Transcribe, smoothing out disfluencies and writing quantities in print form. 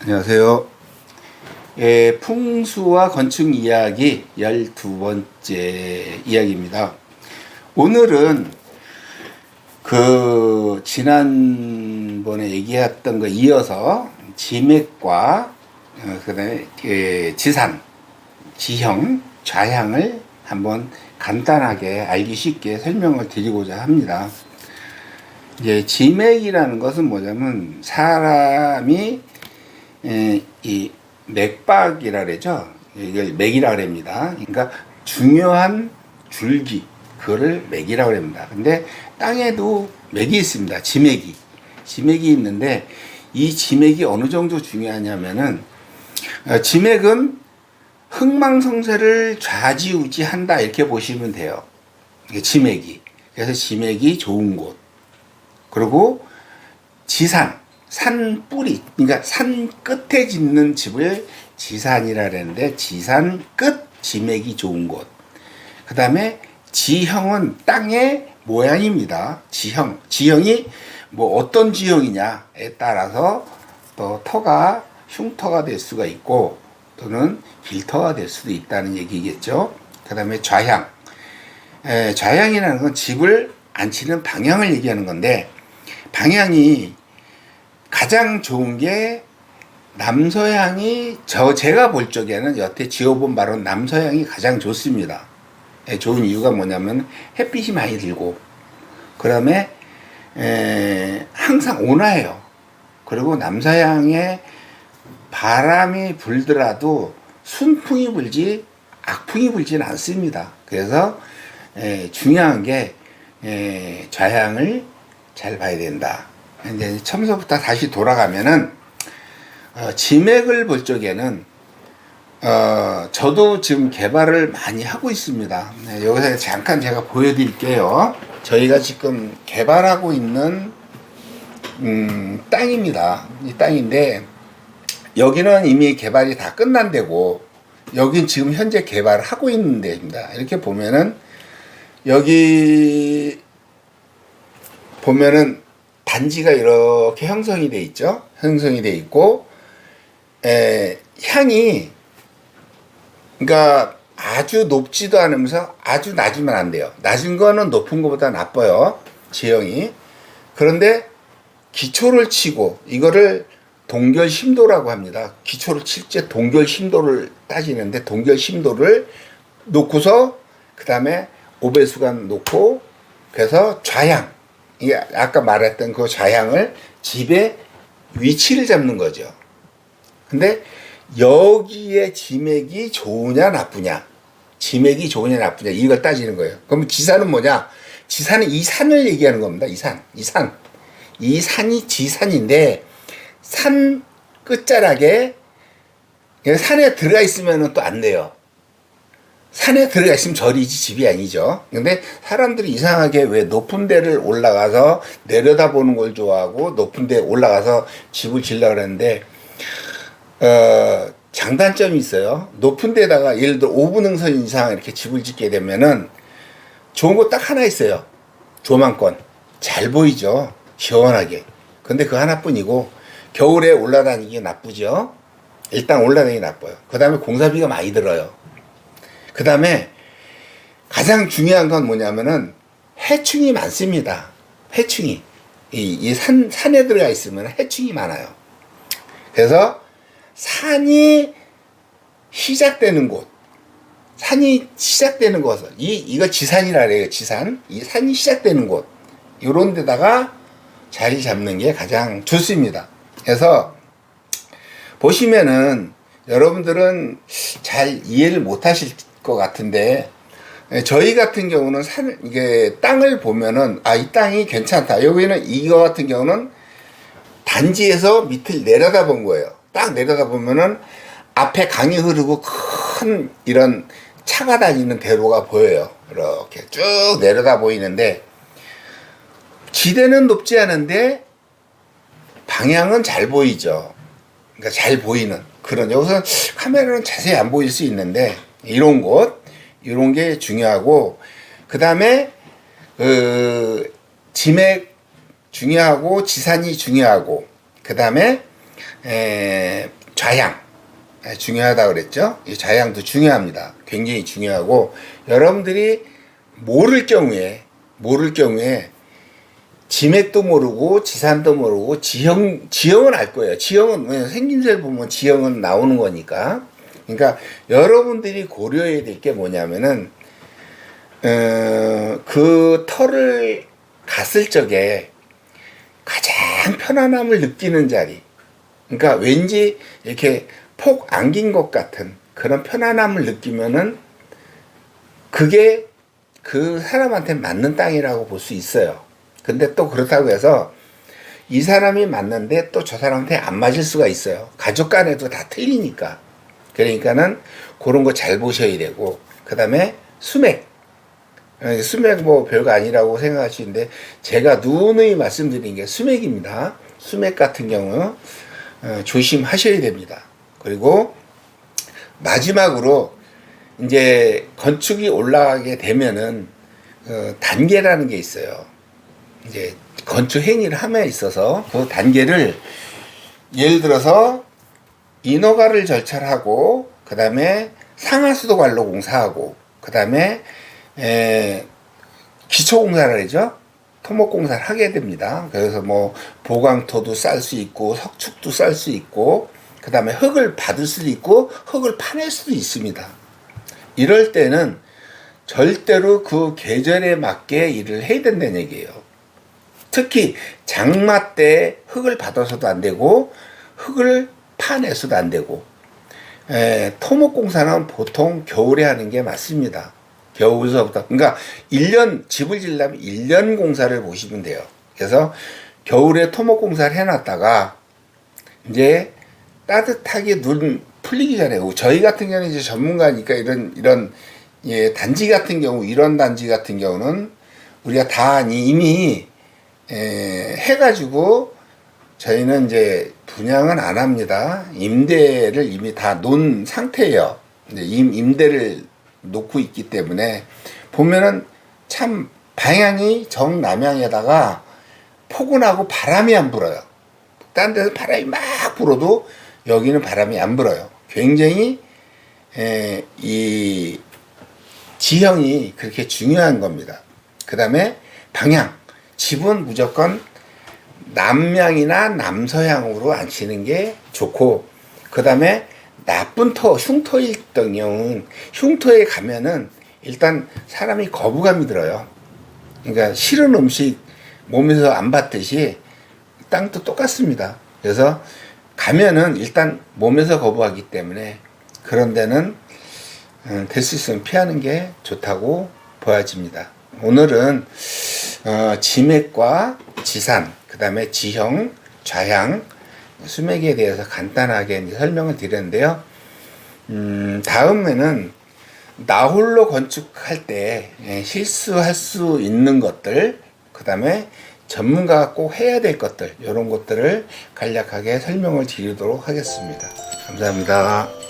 안녕하세요. 풍수와 건축 이야기 12번째 이야기입니다. 오늘은 지난번에 얘기했던 거 이어서 지맥과 그다음에 지산, 지형, 좌향을 한번 간단하게 알기 쉽게 설명을 드리고자 합니다. 이제 지맥이라는 것은 뭐냐면 사람이 이 맥박이라 그러죠. 이걸 맥이라 그럽니다. 그러니까 중요한 줄기, 그거를 맥이라 그럽니다. 근데 땅에도 맥이 있습니다. 지맥이. 지맥이 있는데 이 지맥이 어느 정도 중요하냐면은 지맥은 흥망성쇠를 좌지우지한다 이렇게 보시면 돼요. 지맥이. 그래서 지맥이 좋은 곳. 그리고 지산. 산 뿌리, 그러니까 산 끝에 짓는 집을 지산이라 그러는데 지산 끝 지맥이 좋은 곳. 그 다음에 지형은 땅의 모양입니다. 지형이 뭐 어떤 지형이냐에 따라서 또 터가 흉터가 될 수가 있고 또는 길터가 될 수도 있다는 얘기겠죠. 그 다음에 좌향. 좌향이라는 건 집을 앉히는 방향을 얘기하는 건데 방향이 가장 좋은 게 남서향이 제가 볼 적에는 여태 지어본 바로는 남서향이 가장 좋습니다. 좋은 이유가 뭐냐면 햇빛이 많이 들고 그 다음에 항상 온화해요. 그리고 남서향에 바람이 불더라도 순풍이 불지 악풍이 불지는 않습니다. 그래서 중요한 게 좌향을 잘 봐야 된다. 이제 처음부터 다시 돌아가면은 지맥을 볼 적에는 저도 지금 개발을 많이 하고 있습니다. 여기서 잠깐 제가 보여드릴게요. 저희가 지금 개발하고 있는 땅입니다. 이 땅인데 여기는 이미 개발이 다 끝난 데고 여긴 지금 현재 개발을 하고 있는 데입니다. 이렇게 보면은 여기 보면은 단지가 이렇게 형성이 돼 있죠. 형성이 돼 있고, 향이, 그러니까 아주 높지도 않으면서 아주 낮으면 안 돼요. 낮은 거는 높은 것보다 나빠요. 지형이. 그런데 기초를 치고, 이거를 동결심도라고 합니다. 기초를 칠 때 동결심도를 따지는데, 동결심도를 놓고서, 그 다음에 오배수관 놓고, 그래서 좌향. 이 아까 말했던 그 좌향을 집의 위치를 잡는 거죠. 근데 여기에 지맥이 좋으냐 나쁘냐, 지맥이 좋으냐 나쁘냐 이걸 따지는 거예요. 그럼 지산은 뭐냐? 지산은 이 산을 얘기하는 겁니다. 이 산이 지산인데 산 끝자락에 산에 들어가 있으면 또 안 돼요. 산에 들어가 있으면 절이지 집이 아니죠. 근데 사람들이 이상하게 왜 높은 데를 올라가서 내려다보는 걸 좋아하고 높은 데 올라가서 집을 지으려고 그러는데 장단점이 있어요. 높은 데다가 예를 들어 5분 능선 이상 이렇게 집을 짓게 되면은 좋은 거 딱 하나 있어요. 조망권. 잘 보이죠. 시원하게. 근데 그 하나뿐이고 겨울에 올라다니기 나쁘죠. 일단 올라다니기 나빠요. 그 다음에 공사비가 많이 들어요. 그 다음에 가장 중요한 건 뭐냐면은 해충이 많습니다. 해충이. 산에 들어가 있으면 해충이 많아요. 그래서 산이 시작되는 곳, 이거 지산이라 그래요. 지산. 이 산이 시작되는 곳, 요런 데다가 자리 잡는 게 가장 좋습니다. 그래서 보시면은 여러분들은 잘 이해를 못 하실 것 같은데 저희 같은 경우는 이게 땅을 보면은 이 땅이 괜찮다. 여기는 이거 같은 경우는 단지에서 밑을 내려다 본 거예요. 딱 내려다 보면은 앞에 강이 흐르고 큰 이런 차가 다니는 대로가 보여요. 이렇게 쭉 내려다 보이는데 지대는 높지 않은데 방향은 잘 보이죠. 그러니까 잘 보이는 그런, 여기서 카메라는 자세히 안 보일 수 있는데 이런 곳, 이런 게 중요하고, 그 다음에 지맥 중요하고 지산이 중요하고, 그 다음에 좌향 중요하다 그랬죠. 이 좌향도 중요합니다. 굉장히 중요하고 여러분들이 모를 경우에 지맥도 모르고 지산도 모르고 지형은 알 거예요. 지형은 왜냐면 생김새를 보면 지형은 나오는 거니까. 그러니까 여러분들이 고려해야 될 게 뭐냐면은 그 터를 갔을 적에 가장 편안함을 느끼는 자리. 그러니까 왠지 이렇게 폭 안긴 것 같은 그런 편안함을 느끼면은 그게 그 사람한테 맞는 땅이라고 볼 수 있어요. 근데 또 그렇다고 해서 이 사람이 맞는데 또 저 사람한테 안 맞을 수가 있어요. 가족 간에도 다 틀리니까. 그러니까는 그런 거 잘 보셔야 되고, 그 다음에 수맥. 수맥 뭐 별거 아니라고 생각하시는데 제가 누누이 말씀드린 게 수맥입니다. 수맥 같은 경우 조심하셔야 됩니다. 그리고 마지막으로 이제 건축이 올라가게 되면은 단계라는 게 있어요. 이제 건축 행위를 함에 있어서 그 단계를 예를 들어서 인허가를 절차하고 그 다음에 상하수도 관로 공사하고 그 다음에 기초공사를 하죠. 토목공사를 하게 됩니다. 그래서 뭐 보강토도 쌀 수 있고 석축도 쌀 수 있고 그 다음에 흙을 받을 수도 있고 흙을 파낼 수도 있습니다. 이럴 때는 절대로 그 계절에 맞게 일을 해야 된다는 얘기예요. 특히 장마 때 흙을 받아서도 안 되고 흙을 파내서도 안 되고 토목공사는 보통 겨울에 하는 게 맞습니다. 겨울서부터 그러니까 1년 집을 지으려면 1년 공사를 보시면 돼요. 그래서 겨울에 토목공사를 해놨다가 이제 따뜻하게 눈 풀리기 전에 저희 같은 경우는 이제 전문가니까 이런 단지 같은 경우 이런 단지 같은 경우는 우리가 다 이미 해가지고 저희는 이제 분양은 안 합니다. 임대를 이미 다 놓은 상태예요. 임대를 놓고 있기 때문에 보면은 참 방향이 정남향에다가 포근하고 바람이 안 불어요. 딴 데서 바람이 막 불어도 여기는 바람이 안 불어요. 굉장히 이 지형이 그렇게 중요한 겁니다. 그 다음에 방향. 집은 무조건 남향이나 남서향으로 앉히는 게 좋고 그 다음에 나쁜 터, 흉터일던 경우는 흉터에 가면은 일단 사람이 거부감이 들어요. 그러니까 싫은 음식 몸에서 안 받듯이 땅도 똑같습니다. 그래서 가면은 일단 몸에서 거부하기 때문에 그런 데는 될 수 있으면 피하는 게 좋다고 보여집니다. 오늘은 지맥과 지산, 그 다음에 지형, 좌향, 수맥에 대해서 간단하게 설명을 드렸는데요. 다음에는 나 홀로 건축할 때 실수할 수 있는 것들, 그 다음에 전문가가 꼭 해야 될 것들, 이런 것들을 간략하게 설명을 드리도록 하겠습니다. 감사합니다.